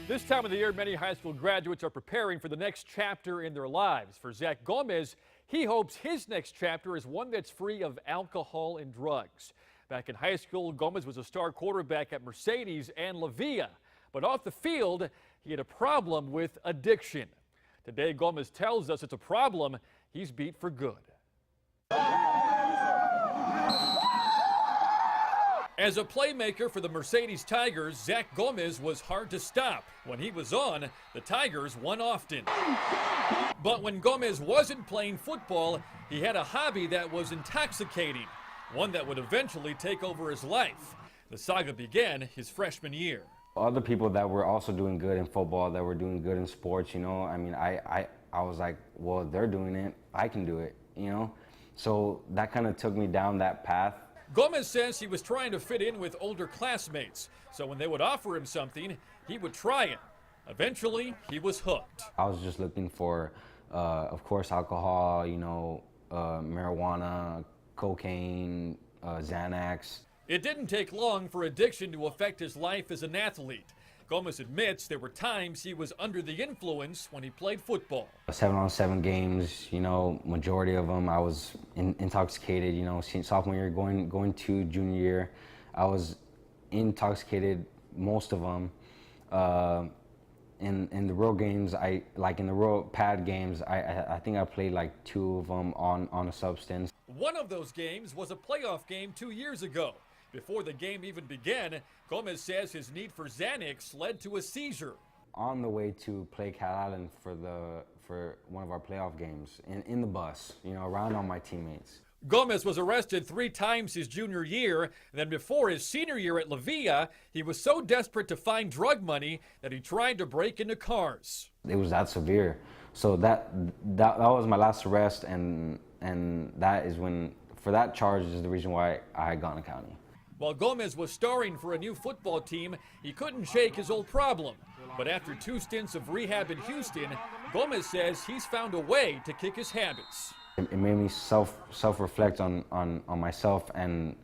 This time of the year, many high school graduates are preparing for the next chapter in their lives. For Zach Gomez, he hopes his next chapter is one that's free of alcohol and drugs. Back in high school, Gomez was a star quarterback at Mercedes and La Villa. But off the field, he had a problem with addiction. Today, Gomez tells us it's a problem he's beat for good. As a playmaker for the Mercedes Tigers, Zach Gomez was hard to stop. When he was on, the Tigers won often. But when Gomez wasn't playing football, he had a hobby that was intoxicating, one that would eventually take over his life. The saga began his freshman year. Other people that were also doing good in football, that were doing good in sports, you know, I mean, I was like, well, they're doing it, I can do it, you know? So that kind of took me down that path. Gomez says he was trying to fit in with older classmates, so when they would offer him something, he would try it. Eventually, he was hooked. I was just looking for, of course, alcohol, you know, marijuana, cocaine, Xanax. It didn't take long for addiction to affect his life as an athlete. Gomez admits there were times he was under the influence when he played football. 7-on-7 games, you know, majority of them I was intoxicated, you know, sophomore year going to junior year, I was intoxicated most of them. In the real games, in the real pad games, I think I played like 2 of them on a substance. One of those games was a playoff game 2 years ago. Before the game even began, Gomez says his need for Xanax led to a seizure. On the way to play Cal Island for one of our playoff games, in the bus, you know, around all my teammates. Gomez was arrested 3 times his junior year. Then before his senior year at La Villa, he was so desperate to find drug money that he tried to break into cars. It was that severe. So that was my last arrest, and that is when, for that charge is the reason why I had gone to county. While Gomez was starring for a new football team, he couldn't shake his old problem. But after 2 stints of rehab in Houston, Gomez says he's found a way to kick his habits. It made me self-reflect on myself and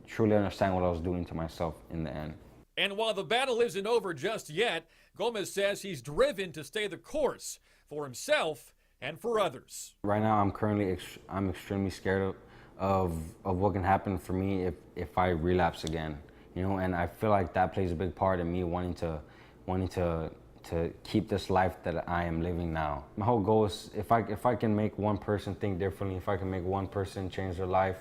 truly understand what I was doing to myself in the end. And while the battle isn't over just yet, Gomez says he's driven to stay the course for himself and for others. Right now, I'm extremely scared of what can happen for me if I relapse again, you know, and I feel like that plays a big part in me wanting to keep this life that I am living now. My whole goal is if I can make one person think differently, if I can make one person change their life,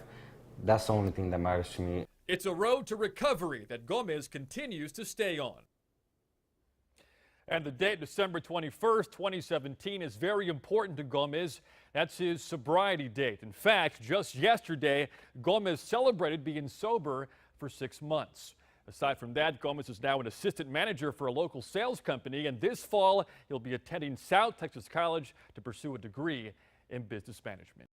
that's the only thing that matters to me. It's a road to recovery that Gomez continues to stay on. And the date, December 21st, 2017, is very important to Gomez. That's his sobriety date. In fact, just yesterday, Gomez celebrated being sober for 6 months. Aside from that, Gomez is now an assistant manager for a local sales company, and this fall, he'll be attending South Texas College to pursue a degree in business management.